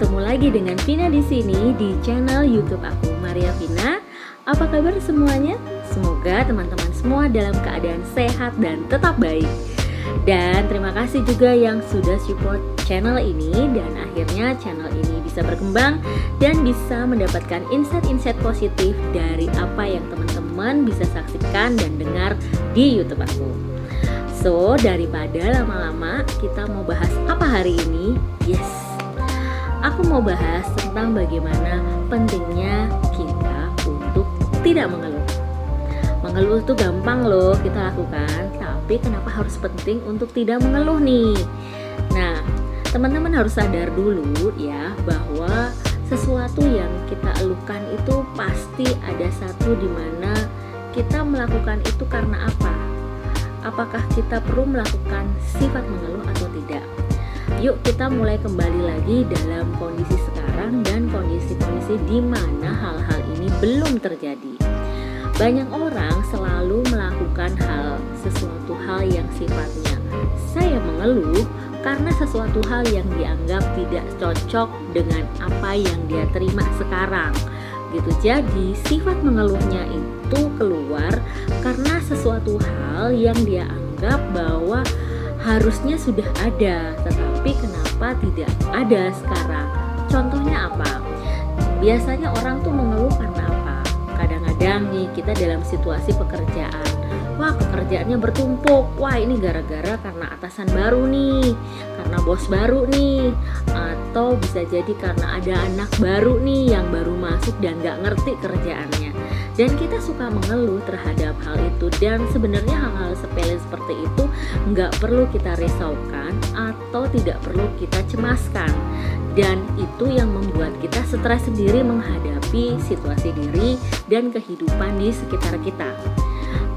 Ketemu lagi dengan Vina di sini di channel YouTube aku, Maria Vina. Apa kabar semuanya? Semoga teman-teman semua dalam keadaan sehat dan tetap baik. Dan terima kasih juga yang sudah support channel ini, dan akhirnya channel ini bisa berkembang dan bisa mendapatkan insight-insight positif dari apa yang teman-teman bisa saksikan dan dengar di YouTube aku. So, daripada lama-lama, kita mau bahas apa hari ini? Yes, aku mau bahas tentang bagaimana pentingnya kita untuk tidak mengeluh. Mengeluh itu gampang loh kita lakukan, tapi kenapa harus penting untuk tidak mengeluh nih? Nah, teman-teman harus sadar dulu ya bahwa sesuatu yang kita eluhkan itu pasti ada satu di mana kita melakukan itu karena apa? Apakah kita perlu melakukan sifat mengeluh atau tidak? Yuk kita mulai kembali lagi dalam kondisi sekarang dan kondisi-kondisi di mana hal-hal ini belum terjadi. Banyak orang selalu melakukan sesuatu hal yang sifatnya saya mengeluh karena sesuatu hal yang dianggap tidak cocok dengan apa yang dia terima sekarang. Gitu. Jadi sifat mengeluhnya itu keluar karena sesuatu hal yang dia anggap bahwa harusnya sudah ada, tetapi kenapa tidak ada sekarang? Contohnya apa? Biasanya orang tuh mengeluh karena apa? Kadang-kadang nih kita dalam situasi pekerjaan, wah pekerjaannya bertumpuk, wah ini gara-gara karena atasan baru nih, karena bos baru nih, atau bisa jadi karena ada anak baru nih yang baru masuk dan gak ngerti kerjaannya. Dan kita suka mengeluh terhadap hal itu, dan sebenarnya hal-hal sepele seperti itu gak perlu kita risaukan atau tidak perlu kita cemaskan. Dan itu yang membuat kita stres sendiri menghadapi situasi diri dan kehidupan di sekitar kita.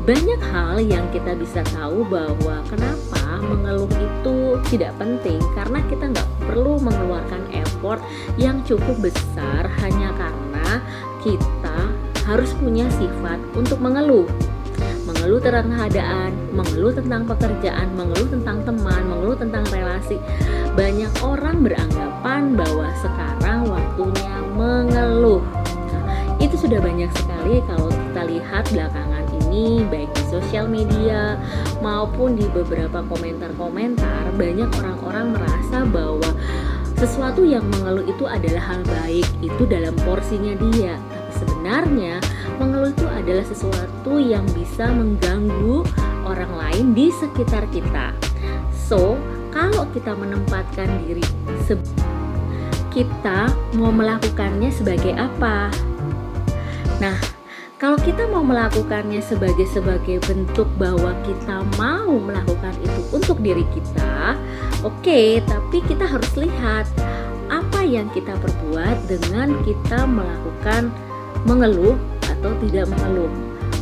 Banyak hal yang kita bisa tahu bahwa kenapa mengeluh itu tidak penting, karena kita nggak perlu mengeluarkan effort yang cukup besar hanya karena kita harus punya sifat untuk mengeluh. Mengeluh tentang keadaan, mengeluh tentang pekerjaan, mengeluh tentang teman, mengeluh tentang relasi. Banyak orang beranggapan bahwa sekarang waktunya mengeluh. Nah, itu sudah banyak sekali kalau kita lihat belakangan ini, baik di sosial media maupun di beberapa komentar-komentar. Banyak orang-orang merasa bahwa sesuatu yang mengeluh itu adalah hal baik, itu dalam porsinya dia. Tapi sebenarnya mengeluh itu adalah sesuatu yang bisa mengganggu orang lain di sekitar kita. So, kalau kita menempatkan diri, kita mau melakukannya sebagai apa? Nah, kalau kita mau melakukannya sebagai bentuk bahwa kita mau melakukan itu untuk diri kita, oke, tapi kita harus lihat apa yang kita perbuat dengan kita melakukan mengeluh atau tidak mengeluh.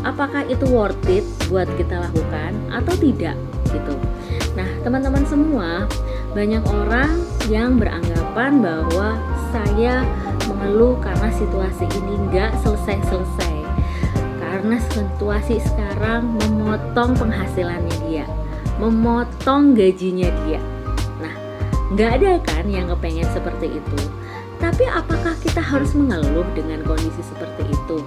Apakah itu worth it buat kita lakukan atau tidak gitu. Nah, teman-teman semua, banyak orang yang beranggapan bahwa saya mengeluh karena situasi ini nggak selesai-selesai. Karena situasi sekarang memotong penghasilannya dia, memotong gajinya dia. Nah, nggak ada kan yang kepengen seperti itu. Tapi apakah kita harus mengeluh dengan kondisi seperti itu?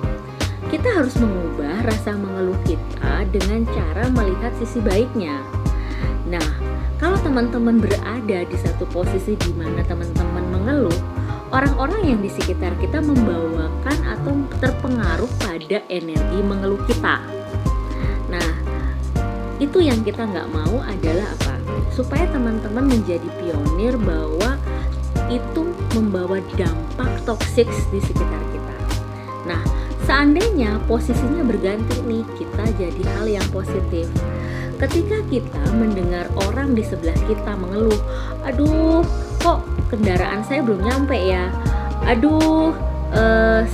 Kita harus mengubah rasa mengeluh kita dengan cara melihat sisi baiknya. Nah, kalau teman-teman berada di satu posisi di mana teman-teman mengeluh, orang-orang yang di sekitar kita membawakan atau terpengaruh pada energi mengeluh kita. Nah, itu yang kita nggak mau adalah apa? Supaya teman-teman menjadi pionir bahwa itu membawa dampak toksik di sekitar kita. Nah, seandainya posisinya berganti nih, kita jadi hal yang positif. Ketika kita mendengar orang di sebelah kita mengeluh, aduh kok kendaraan saya belum nyampe ya, aduh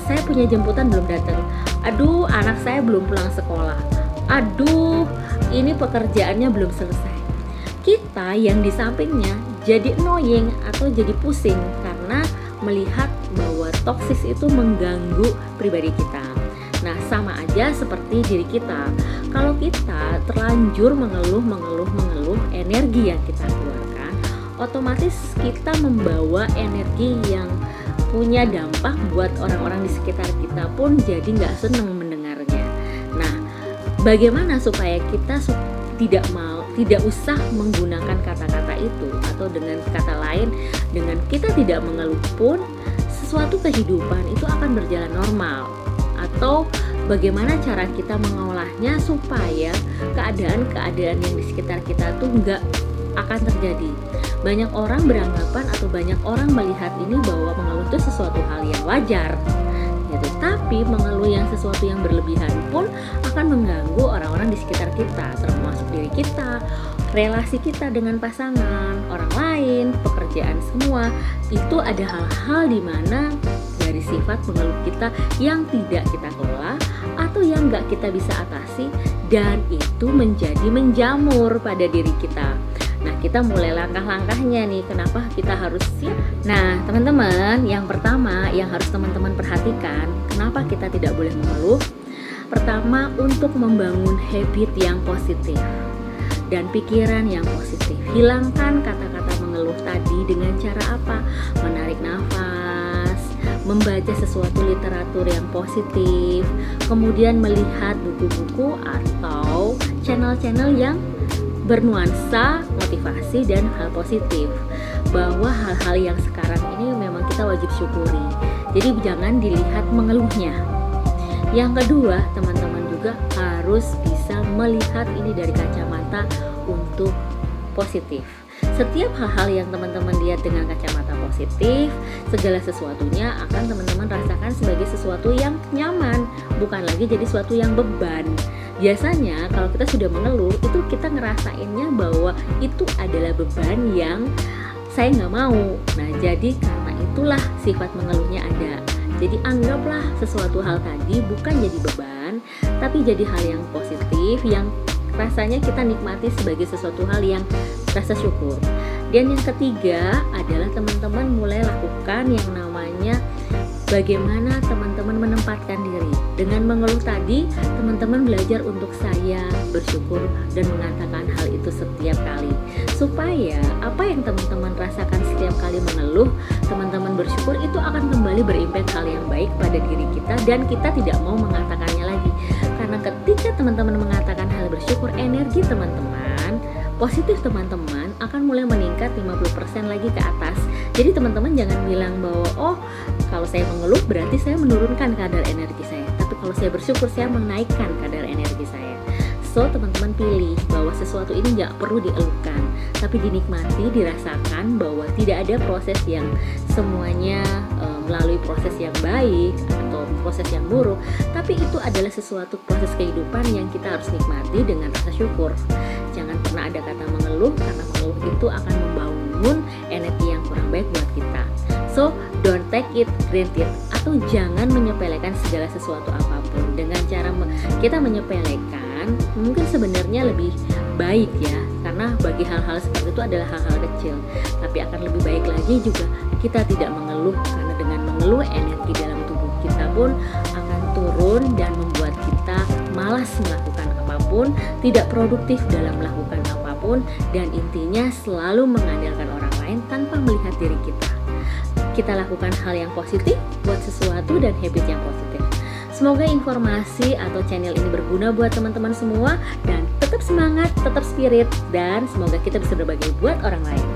saya punya jemputan belum datang, aduh anak saya belum pulang sekolah, aduh ini pekerjaannya belum selesai. Kita yang di sampingnya jadi annoying atau jadi pusing karena melihat bahwa toksis itu mengganggu pribadi kita. Nah, sama aja seperti diri kita. Kalau kita terlanjur mengeluh, energi yang kita keluarkan otomatis kita membawa energi yang punya dampak buat orang-orang di sekitar kita pun jadi nggak seneng mendengarnya. Nah, bagaimana supaya kita tidak usah menggunakan kata-kata itu, atau dengan kata lain, dengan kita tidak mengeluh pun sesuatu kehidupan itu akan berjalan normal. Atau bagaimana cara kita mengolahnya supaya keadaan-keadaan yang di sekitar kita tuh nggak akan terjadi. Banyak orang beranggapan atau banyak orang melihat ini bahwa mengeluh itu sesuatu hal yang wajar gitu. Tapi mengeluh yang sesuatu yang berlebihan pun akan mengganggu orang-orang di sekitar kita, termasuk diri kita, relasi kita dengan pasangan, orang lain, pekerjaan, semua. Itu ada hal-hal di mana dari sifat mengeluh kita yang tidak kita kelola atau yang nggak kita bisa atasi, dan itu menjadi menjamur pada diri kita. Nah, kita mulai langkah-langkahnya nih, kenapa kita harus siap. Nah, teman-teman, yang pertama yang harus teman-teman perhatikan, kenapa kita tidak boleh mengeluh. Pertama, untuk membangun habit yang positif dan pikiran yang positif. Hilangkan kata-kata mengeluh tadi dengan cara apa? Menarik nafas, membaca sesuatu literatur yang positif, kemudian melihat buku-buku atau channel-channel yang bernuansa motivasi dan hal positif, bahwa hal-hal yang sekarang ini memang kita wajib syukuri. Jadi jangan dilihat mengeluhnya. Yang kedua, teman-teman juga harus bisa melihat ini dari kacamata untuk positif. Setiap hal-hal yang teman-teman lihat dengan kacamata positif, segala sesuatunya akan teman-teman rasakan sebagai sesuatu yang nyaman, bukan lagi jadi sesuatu yang beban. Biasanya kalau kita sudah mengeluh, itu kita ngerasainnya bahwa itu adalah beban yang saya nggak mau. Nah, jadi karena itulah sifat mengeluhnya ada. Jadi anggaplah sesuatu hal tadi bukan jadi beban, tapi jadi hal yang positif, yang rasanya kita nikmati sebagai sesuatu hal yang rasa syukur. Dan yang ketiga adalah teman-teman mulai lakukan yang namanya bagaimana teman-teman menempatkan diri. Dengan mengeluh tadi, teman-teman belajar untuk saya bersyukur dan mengatakan hal itu setiap kali, supaya apa yang teman-teman rasakan setiap kali mengeluh, teman-teman bersyukur, itu akan kembali berimpact hal yang baik pada diri kita, dan kita tidak mau mengatakannya lagi. Karena ketika teman-teman mengatakan hal bersyukur, energi teman-teman positif, teman-teman akan mulai meningkat 50% lagi ke atas. Jadi teman-teman jangan bilang bahwa oh, kalau saya mengeluh berarti saya menurunkan kadar energi saya, tapi kalau saya bersyukur saya menaikkan kadar energi saya. So, teman-teman pilih bahwa sesuatu ini nggak perlu dieluhkan, tapi dinikmati, dirasakan bahwa tidak ada proses yang semuanya melalui proses yang baik atau proses yang buruk, tapi itu adalah sesuatu proses kehidupan yang kita harus nikmati dengan rasa syukur. Jangan pernah ada kata mengeluh, karena mengeluh itu akan membangun energi yang kurang baik buat kita. So, don't take it granted, atau jangan menyepelekan segala sesuatu apapun. Dengan cara kita menyepelekan, mungkin sebenarnya lebih baik ya, karena bagi hal-hal seperti itu adalah hal-hal kecil. Tapi akan lebih baik lagi juga kita tidak mengeluh, karena dengan mengeluh energi dalam tubuh kita pun akan turun dan membuat kita malas melakukan apapun, tidak produktif dalam melakukan apapun, dan intinya selalu mengandalkan orang lain tanpa melihat diri kita. Kita lakukan hal yang positif, buat sesuatu dan habit yang positif. Semoga informasi atau channel ini berguna buat teman-teman semua, dan tetap semangat, tetap spirit, dan semoga kita bisa berbagi buat orang lain.